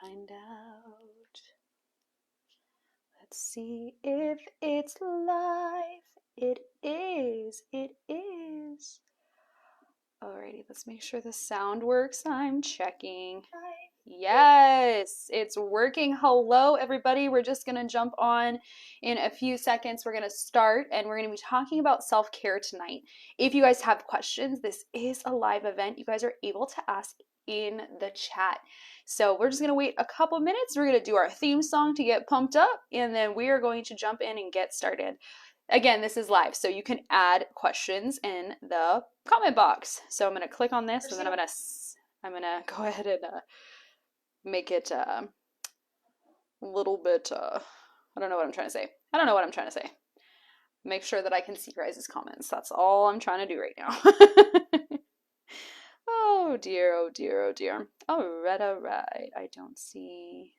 find out. Let's see if it's live. It is. It is. Alrighty, let's make sure the sound works. I'm checking. Yes, it's working. Hello, everybody. We're just going to jump on in a few seconds. We're going to start, and we're going to be talking about self-care tonight. If you guys have questions, this is a live event. You guys are able to ask in the chat. So we're just going to wait a couple minutes. We're going to do our theme song to get pumped up, and then we are going to jump in and get started. Again, this is live, so you can add questions in the comment box. So I'm going to click on this, and then I'm going to go ahead and make it a little bit, I don't know what I'm trying to say. I don't know what I'm trying to say. Make sure that I can see your guys' comments. That's all I'm trying to do right now. Oh dear, oh dear, oh dear. All right. I don't see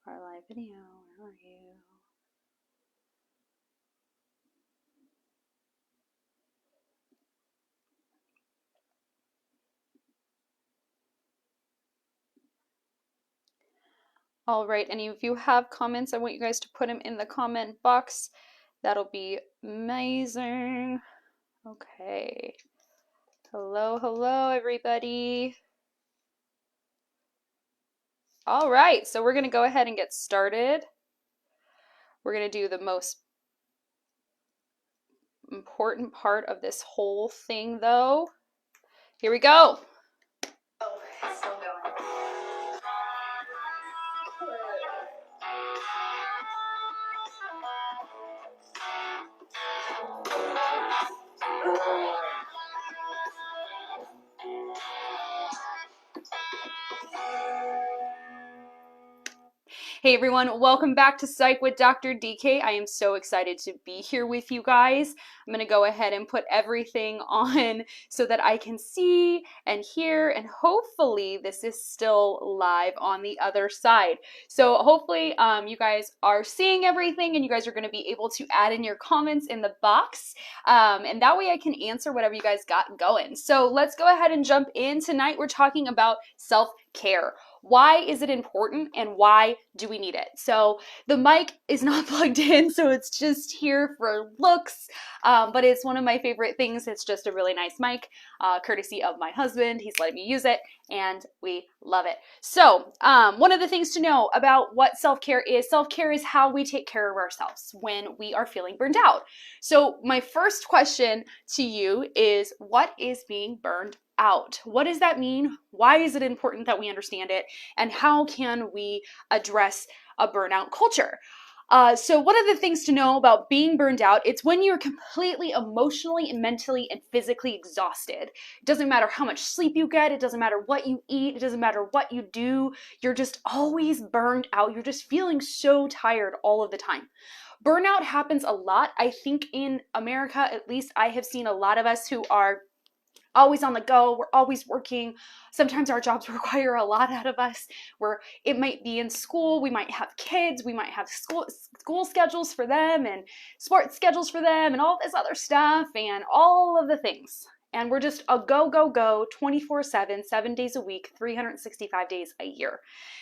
our live video. Where are you? All right, and if you have comments, I want you guys to put them in the comment box. That'll be amazing. Okay. Hello, everybody. All right, so we're going to go ahead and get started. We're going to do the most important part of this whole thing, though. Here we go. Oh, it's still going. Hey everyone, welcome back to Psych with Dr. DK. I am so excited to be here with you guys. I'm going to go ahead and put everything on so that I can see and hear, and hopefully this is still live on the other side. So hopefully you guys are seeing everything, and you guys are going to be able to add in your comments in the box, and that way I can answer whatever you guys got going. So let's go ahead and jump in. Tonight we're talking about self-care. Why is it important, and why do we need it? So the mic is not plugged in, so it's just here for looks, but it's one of my favorite things. It's just a really nice mic, courtesy of my husband. He's letting me use it, and we love it. So one of the things to know about what self-care is how we take care of ourselves when we are feeling burned out. So my first question to you is, what is being burned out? What does that mean? Why is it important that we understand it? And how can we address a burnout culture? So one of the things to know about being burned out, it's when you're completely emotionally and mentally and physically exhausted. It doesn't matter how much sleep you get. It doesn't matter what you eat. It doesn't matter what you do. You're just always burned out. You're just feeling so tired all of the time. Burnout happens a lot. I think in America, at least, I have seen a lot of us who are always on the go. We're always working. Sometimes our jobs require a lot out of us, where it might be in school. We might have kids. We might have school schedules for them and sports schedules for them and all this other stuff and all of the things. And we're just a go, go, go 24/7, 7 days a week, 365 days a year.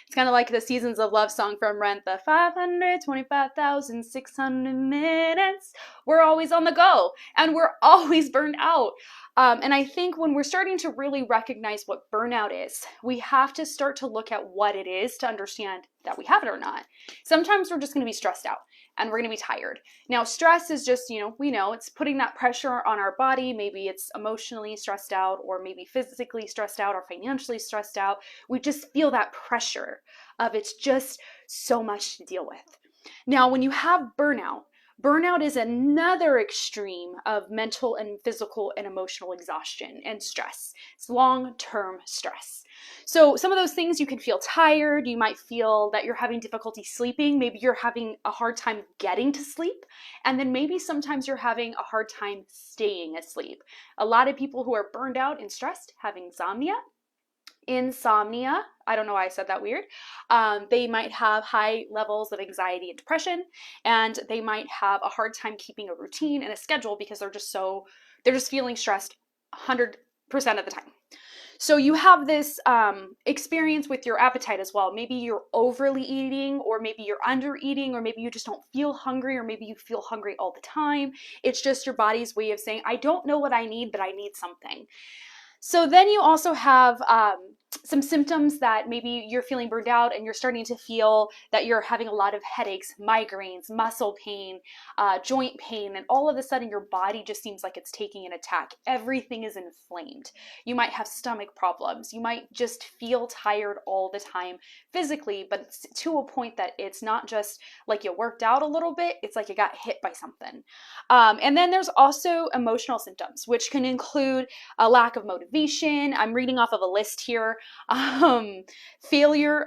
It's kind of like the Seasons of Love song from Rent, the 525,600 minutes. We're always on the go, and we're always burned out. And I think when we're starting to really recognize what burnout is, we have to start to look at what it is to understand that we have it or not. Sometimes we're just going to be stressed out, and we're going to be tired. Now, stress is just, we know it's putting that pressure on our body. Maybe it's emotionally stressed out, or maybe physically stressed out, or financially stressed out. We just feel that pressure of it's just so much to deal with. Now, when you have burnout is another extreme of mental and physical and emotional exhaustion and stress. It's long-term stress. So some of those things, you can feel tired. You might feel that you're having difficulty sleeping. Maybe you're having a hard time getting to sleep. And then maybe sometimes you're having a hard time staying asleep. A lot of people who are burned out and stressed have insomnia. I don't know why I said that weird. They might have high levels of anxiety and depression, and they might have a hard time keeping a routine and a schedule because they're just feeling stressed 100% of the time. So you have this experience with your appetite as well. Maybe you're overly eating, or maybe you're under eating, or maybe you just don't feel hungry, or maybe you feel hungry all the time. It's just your body's way of saying, I don't know what I need, but I need something. So then you also have some symptoms that maybe you're feeling burned out and you're starting to feel that you're having a lot of headaches, migraines, muscle pain, joint pain, and all of a sudden your body just seems like it's taking an attack. Everything is inflamed. You might have stomach problems. You might just feel tired all the time physically, but it's to a point that it's not just like you worked out a little bit, it's like you got hit by something. And then there's also emotional symptoms, which can include a lack of motivation. I'm reading off of a list here. Failure,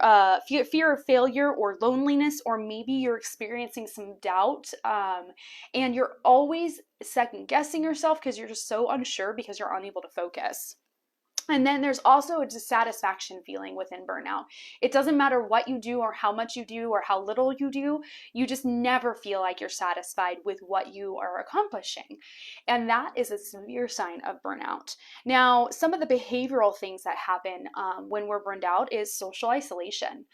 fear of failure or loneliness, or maybe you're experiencing some doubt, and you're always second guessing yourself because you're just so unsure because you're unable to focus. And then there's also a dissatisfaction feeling within burnout. It doesn't matter what you do or how much you do or how little you do, you just never feel like you're satisfied with what you are accomplishing. And that is a severe sign of burnout. Now, some of the behavioral things that happen when we're burned out is social isolation.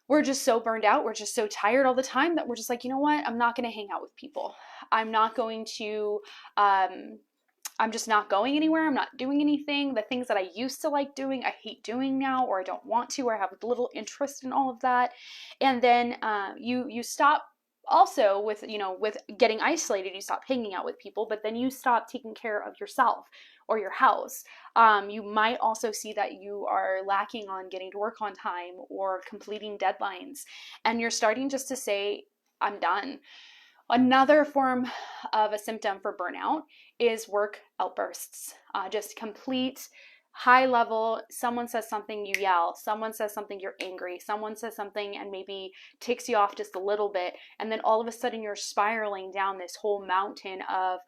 We're just so burned out. We're just so tired all the time that we're just like, you know what? I'm not going to hang out with people. I'm not going to, I'm just not going anywhere. I'm not doing anything. The things that I used to like doing, I hate doing now, or I don't want to, or I have little interest in all of that. And then you stop also with, with getting isolated, you stop hanging out with people, but then you stop taking care of yourself or your house. You might also see that you are lacking on getting to work on time or completing deadlines, and you're starting just to say, I'm done. Another form of a symptom for burnout is work outbursts. Just complete high level, someone says something, you yell, someone says something, you're angry, someone says something and maybe takes you off just a little bit, and then all of a sudden you're spiraling down this whole mountain of,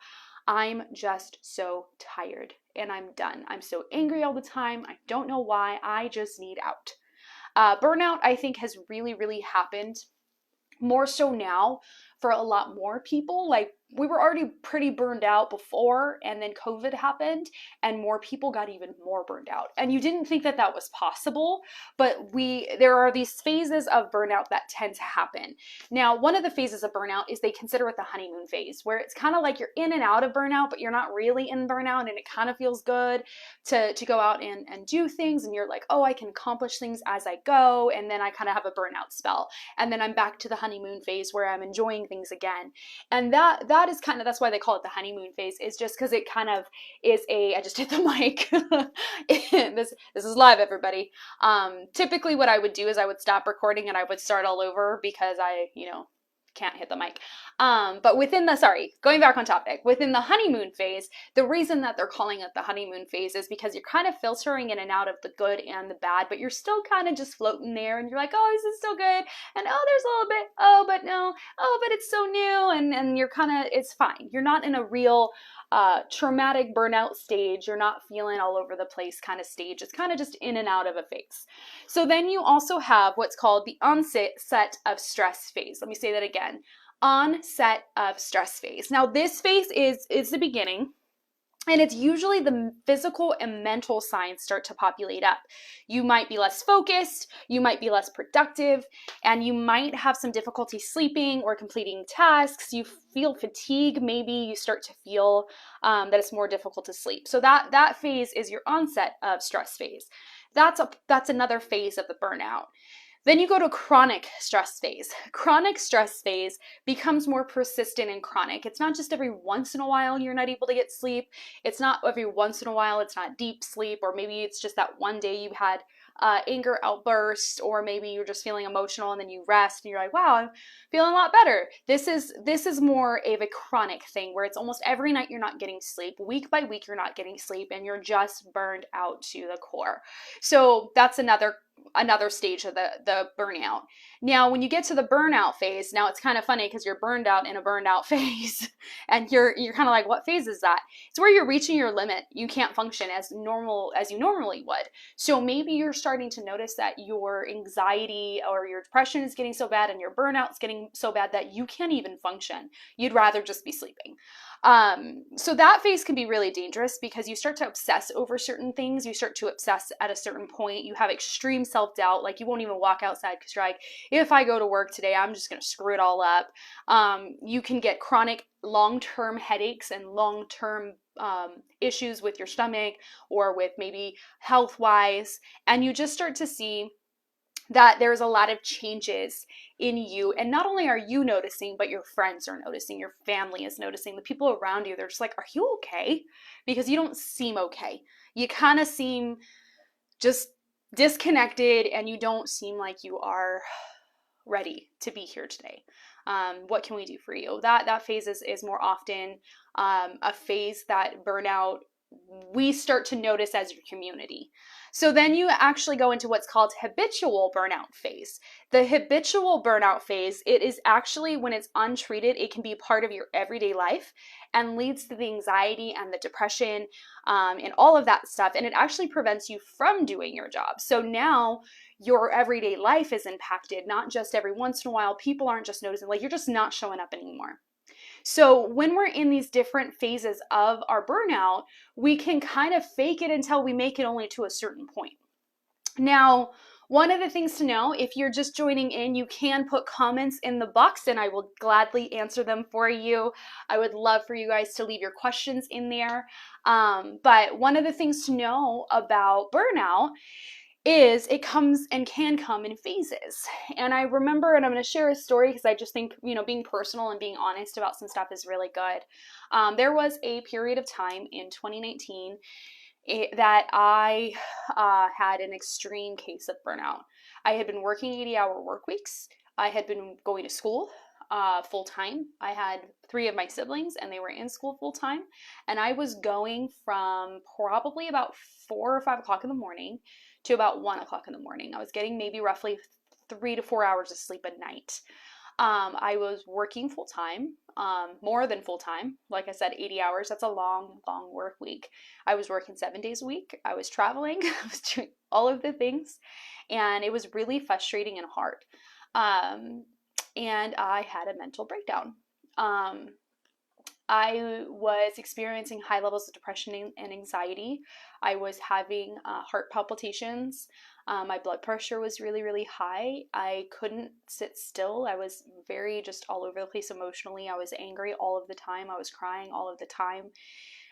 I'm just so tired and I'm done. I'm so angry all the time. I don't know why. I just need out. Burnout, I think, has really, really happened more so now for a lot more people. Like, we were already pretty burned out before, and then COVID happened and more people got even more burned out. And you didn't think that that was possible, but there are these phases of burnout that tend to happen. Now, one of the phases of burnout is they consider it the honeymoon phase, where it's kind of like you're in and out of burnout, but you're not really in burnout, and it kind of feels good to go out and do things, and you're like, oh, I can accomplish things as I go, and then I kind of have a burnout spell, and then I'm back to the honeymoon phase where I'm enjoying things again. And that is kind of, that's why they call it the honeymoon phase, is just because it kind of is I just hit the mic. This is live, everybody. Typically what I would do is I would stop recording and I would start all over because I, can't hit the mic. But going back on topic, within the honeymoon phase, the reason that they're calling it the honeymoon phase is because you're kind of filtering in and out of the good and the bad, but you're still kind of just floating there, and you're like, oh, this is still good, and oh, there's a little bit, oh, but no, oh, but it's so new, and you're kind of, it's fine. You're not in a real traumatic burnout stage. You're not feeling all over the place kind of stage. It's kind of just in and out of a phase. So then you also have what's called the onset of stress phase. Let me say that again. Onset of stress phase. Now, this phase is the beginning, and it's usually the physical and mental signs start to populate up. You might be less focused, you might be less productive, and you might have some difficulty sleeping or completing tasks. You feel fatigue, maybe you start to feel that it's more difficult to sleep. So that phase is your onset of stress phase. That's another phase of the burnout. Then you go to chronic stress phase. Chronic stress phase becomes more persistent and chronic. It's not just every once in a while you're not able to get sleep. It's not every once in a while it's not deep sleep, or maybe it's just that one day you had anger outburst, or maybe you're just feeling emotional and then you rest and you're like, wow, I'm feeling a lot better. This is more of a chronic thing where it's almost every night you're not getting sleep. Week by week you're not getting sleep and you're just burned out to the core. So that's another stage of the burnout. Now, when you get to the burnout phase, now it's kind of funny because you're burned out in a burned out phase, and you're kind of like, what phase is that? It's where you're reaching your limit. You can't function as you normally would. So maybe you're starting to notice that your anxiety or your depression is getting so bad and your burnout is getting so bad that you can't even function. You'd rather just be sleeping. So that phase can be really dangerous because you start to obsess over certain things. You start to obsess at a certain point. You have extreme self-doubt. Like you won't even walk outside because you're like, if I go to work today, I'm just going to screw it all up. You can get chronic long-term headaches and long-term issues with your stomach or with maybe health-wise. And you just start to see that there's a lot of changes in you. And not only are you noticing, but your friends are noticing, your family is noticing, the people around you, they're just like, are you okay? Because you don't seem okay. You kind of seem just disconnected and you don't seem like you are ready to be here today. What can we do for you? That phase is more often a phase that burnout we start to notice as your community. So then you actually go into what's called habitual burnout phase. The habitual burnout phase, it is actually when it's untreated, it can be part of your everyday life and leads to the anxiety and the depression and all of that stuff. And it actually prevents you from doing your job. So now your everyday life is impacted, not just every once in a while. People aren't just noticing, like you're just not showing up anymore. So when we're in these different phases of our burnout, we can kind of fake it until we make it only to a certain point. Now, one of the things to know, if you're just joining in, you can put comments in the box and I will gladly answer them for you. I would love for you guys to leave your questions in there. But one of the things to know about burnout is it comes and can come in phases. And I remember, and I'm going to share a story because I just think, being personal and being honest about some stuff is really good. There was a period of time in 2019 that I had an extreme case of burnout. I had been working 80-hour work weeks. I had been going to school full time. I had 3 of my siblings and they were in school full time. And I was going from probably about 4 or 5 o'clock in the morning to about 1 o'clock in the morning. I was getting maybe roughly 3 to 4 hours of sleep a night. I was working full time, more than full time. Like I said, 80 hours, that's a long, long work week. I was working 7 days a week. I was traveling, I was doing all of the things, and it was really frustrating and hard. And I had a mental breakdown. I was experiencing high levels of depression and anxiety. I was having heart palpitations. My blood pressure was really, really high. I couldn't sit still. I was very just all over the place emotionally. I was angry all of the time. I was crying all of the time.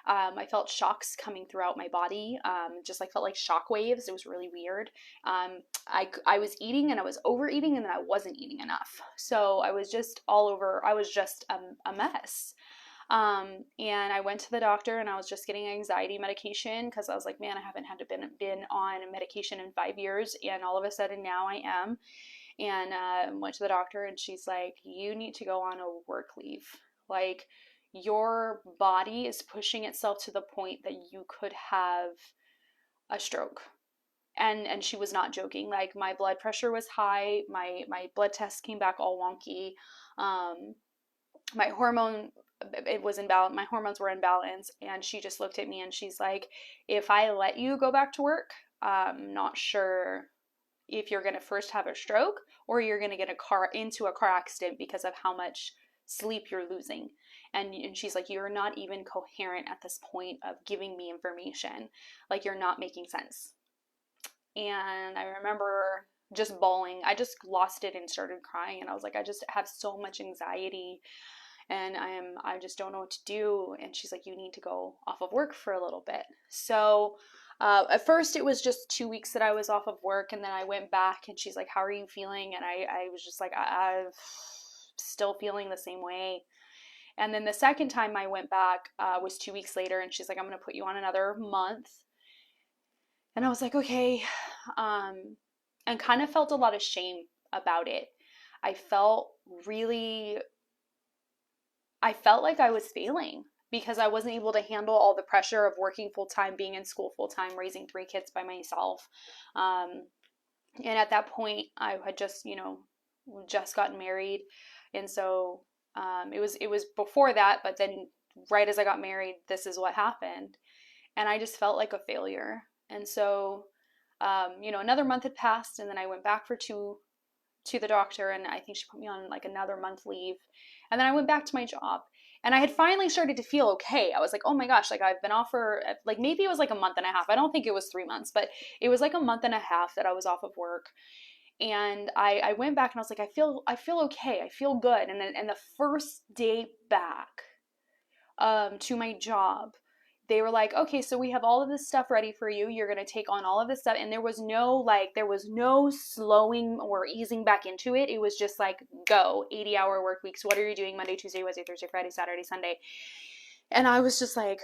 I felt shocks coming throughout my body, just like felt like shock waves. It was really weird. I was eating and I was overeating and then I wasn't eating enough. So I was just all over. I was just a mess. And I went to the doctor and I was just getting anxiety medication because I was like, man, I haven't had to been on medication in 5 years. And all of a sudden now I am. And went to the doctor and she's like, you need to go on a work leave. Like your body is pushing itself to the point that you could have a stroke. And she was not joking. Like my blood pressure was high. My blood tests came back all wonky. My hormone it was imbalance. My hormones were in balance, and she just looked at me and she's like, if I let you go back to work, I'm not sure if you're going to first have a stroke or you're going to get into a car accident because of how much sleep you're losing. And she's like, you're not even coherent at this point of giving me information. Like you're not making sense. And I remember just bawling. I just lost it and started crying. And I was like, I just have so much anxiety and I just don't know what to do. And she's like, you need to go off of work for a little bit. So at first it was just 2 weeks that I was off of work, and then I went back and she's like, how are you feeling? And I was just like, I'm still feeling the same way. And then the second time I went back was 2 weeks later, and she's like, I'm going to put you on another month. And I was like, okay, and kind of felt a lot of shame about it. I felt like I was failing because I wasn't able to handle all the pressure of working full-time, being in school full-time, raising 3 kids by myself. And at that point, I had just gotten married. And so it was before that, but then right as I got married, this is what happened. And I just felt like a failure. And so, another month had passed, and then I went back to the doctor, and I think she put me on like another month leave. And then I went back to my job. And I had finally started to feel okay. I was like, oh my gosh, like I've been off for like maybe it was like a month and a half. I don't think it was 3 months, but it was like a month and a half that I was off of work. And I went back and I was like, I feel okay. I feel good. And then and the first day back to my job, they were like, okay, so we have all of this stuff ready for you. You're going to take on all of this stuff. And there was no slowing or easing back into it. It was just like, go, 80-hour work weeks. What are you doing Monday, Tuesday, Wednesday, Thursday, Friday, Saturday, Sunday? And I was just like,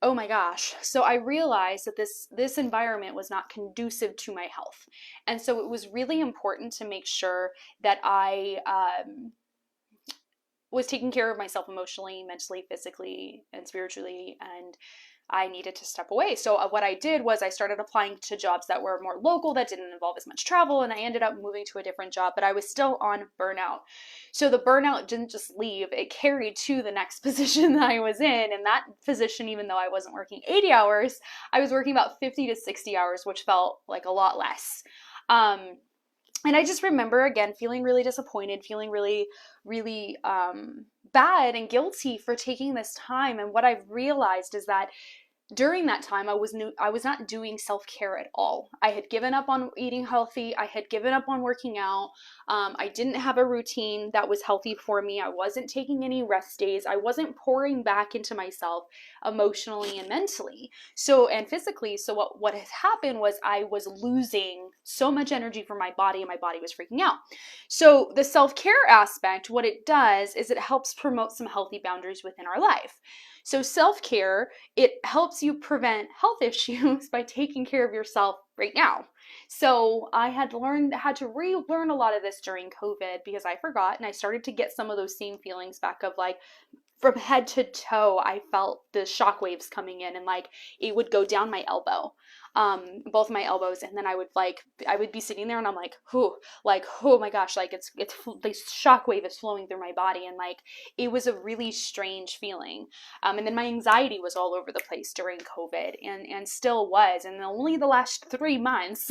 oh my gosh. So I realized that this environment was not conducive to my health. And so it was really important to make sure that I was taking care of myself emotionally, mentally, physically, and spiritually, and I needed to step away. So what I did was I started applying to jobs that were more local, that didn't involve as much travel, and I ended up moving to a different job, but I was still on burnout. So the burnout didn't just leave, it carried to the next position that I was in, and that position, even though I wasn't working 80 hours, I was working about 50 to 60 hours, which felt like a lot less. And I just remember, again, feeling really disappointed, feeling really, really bad and guilty for taking this time. And what I've realized is that during that time, I was not doing self-care at all. I had given up on eating healthy. I had given up on working out. I didn't have a routine that was healthy for me. I wasn't taking any rest days. I wasn't pouring back into myself emotionally and mentally. And physically. So what has happened was I was losing so much energy from my body, and my body was freaking out. So the self-care aspect, what it does is it helps promote some healthy boundaries within our life. So self-care, it helps you prevent health issues by taking care of yourself right now. So I had to relearn a lot of this during COVID because I forgot, and I started to get some of those same feelings back of like, from head to toe, I felt the shock waves coming in, and like it would go down my elbow, both my elbows, and then I would be sitting there and I'm like, oh my gosh, like it's this shock wave is flowing through my body, and like it was a really strange feeling. And then my anxiety was all over the place during COVID, and still was, and only the last 3 months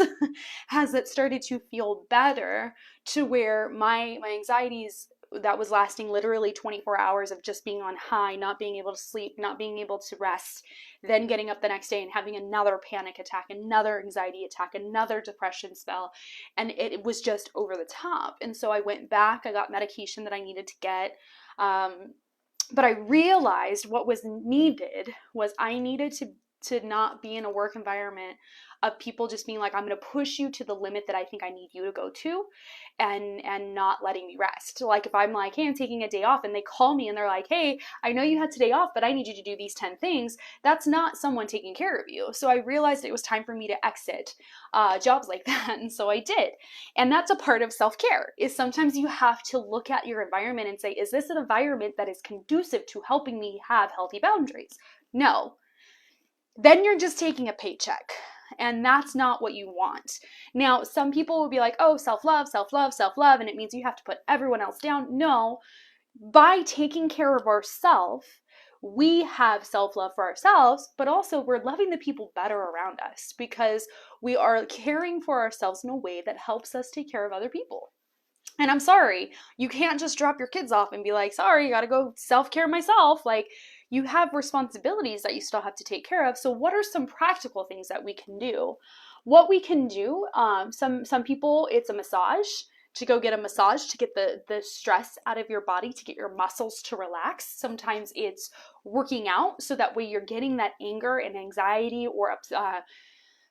has it started to feel better, to where my anxieties that was lasting literally 24 hours of just being on high, not being able to sleep, not being able to rest, then getting up the next day and having another panic attack, another anxiety attack, another depression spell. And it was just over the top. And so I went back, I got medication that I needed to get. But I realized what was needed was I needed to not be in a work environment of people just being like, I'm going to push you to the limit that I think I need you to go to, and not letting me rest. Like if I'm like, hey, I'm taking a day off, and they call me and they're like, hey, I know you had today off, but I need you to do these 10 things. That's not someone taking care of you. So I realized it was time for me to exit jobs like that. And so I did. And that's a part of self-care, is sometimes you have to look at your environment and say, is this an environment that is conducive to helping me have healthy boundaries? No. Then you're just taking a paycheck. And that's not what you want. Now, some people will be like, oh, self-love, self-love, self-love, and it means you have to put everyone else down. No, by taking care of ourselves, we have self-love for ourselves, but also we're loving the people better around us, because we are caring for ourselves in a way that helps us take care of other people. And I'm sorry, you can't just drop your kids off and be like, sorry, gotta go self-care myself. Like, you have responsibilities that you still have to take care of. So what are some practical things that we can do? What we can do, some people, it's a massage, to go get a massage to get the stress out of your body, to get your muscles to relax. Sometimes it's working out, so that way you're getting that anger and anxiety or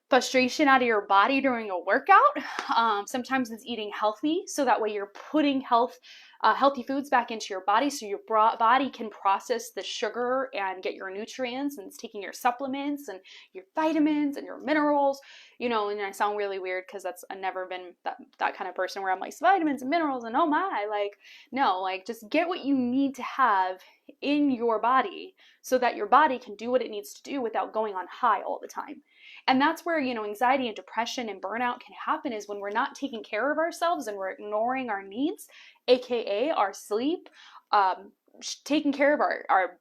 frustration out of your body during a workout. Sometimes it's eating healthy, so that way you're putting healthy foods back into your body, so your body can process the sugar and get your nutrients, and it's taking your supplements and your vitamins and your minerals, and I sound really weird because I've never been that kind of person where I'm like, vitamins and minerals and oh my, like, no, like, just get what you need to have in your body so that your body can do what it needs to do without going on high all the time. And that's where, anxiety and depression and burnout can happen, is when we're not taking care of ourselves and we're ignoring our needs, aka our sleep, taking care of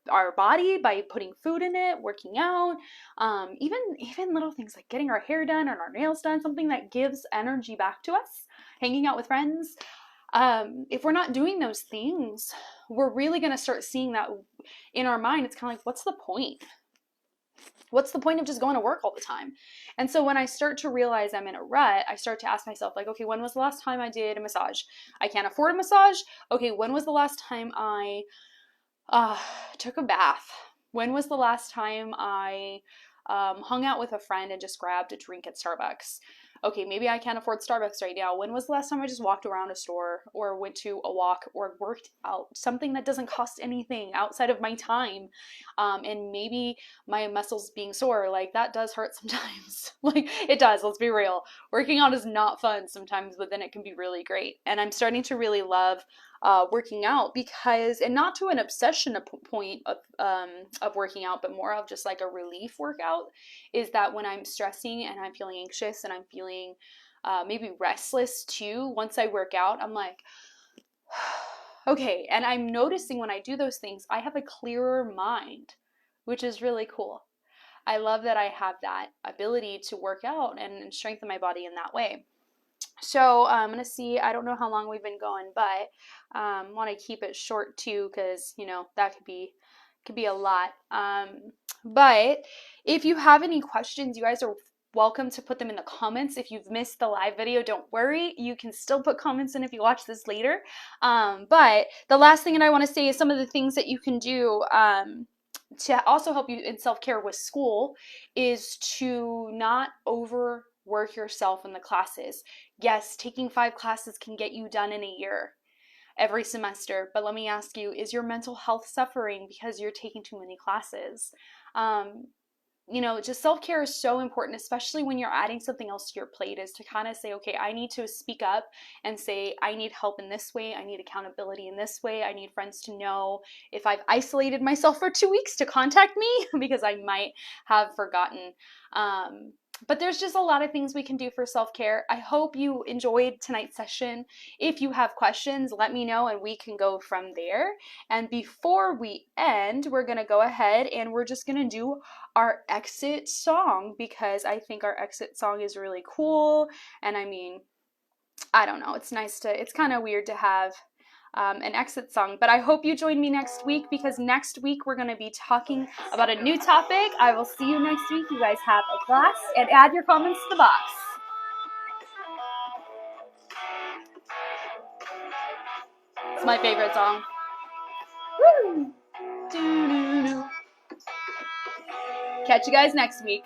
our body by putting food in it, working out, even little things like getting our hair done or our nails done, something that gives energy back to us, hanging out with friends. if we're not doing those things, we're really going to start seeing that in our mind. It's kind of like, what's the point? What's the point of just going to work all the time? And so when I start to realize I'm in a rut, I start to ask myself, like, okay, when was the last time I did a massage? I can't afford a massage. Okay, when was the last time I took a bath? When was the last time I hung out with a friend and just grabbed a drink at Starbucks? Okay, maybe I can't afford Starbucks right now. When was the last time I just walked around a store or went to a walk or worked out? Something that doesn't cost anything outside of my time. And maybe my muscles being sore, like that does hurt sometimes. Like it does, let's be real. Working out is not fun sometimes, but then it can be really great. And I'm starting to really love working out because, and not to an obsession point of working out, but more of just like a relief workout, is that when I'm stressing and I'm feeling anxious and I'm feeling maybe restless too, once I work out, I'm like, okay. And I'm noticing when I do those things, I have a clearer mind, which is really cool. I love that I have that ability to work out and strengthen my body in that way. So I'm going to see, I don't know how long we've been going, but want to keep it short too, because, you know, that could be a lot. But if you have any questions, you guys are welcome to put them in the comments. If you've missed the live video, don't worry. You can still put comments in if you watch this later. But the last thing that I want to say is some of the things that you can do to also help you in self-care with school is to not overwork yourself in the classes. Yes, taking 5 classes can get you done in a year, every semester, but let me ask you, is your mental health suffering because you're taking too many classes? You know, just self-care is so important, especially when you're adding something else to your plate, is to kind of say, okay, I need to speak up and say, I need help in this way. I need accountability in this way. I need friends to know if I've isolated myself for 2 weeks to contact me because I might have forgotten. But there's just a lot of things we can do for self-care. I hope you enjoyed tonight's session. If you have questions, let me know and we can go from there. And before we end, we're going to go ahead and we're just going to do our exit song, because I think our exit song is really cool. And I mean, I don't know, it's kind of weird to have an exit song, but I hope you join me next week, because next week we're going to be talking about a new topic. I will see you next week. You guys have a blast and add your comments to the box. It's my favorite song. Woo! Catch you guys next week.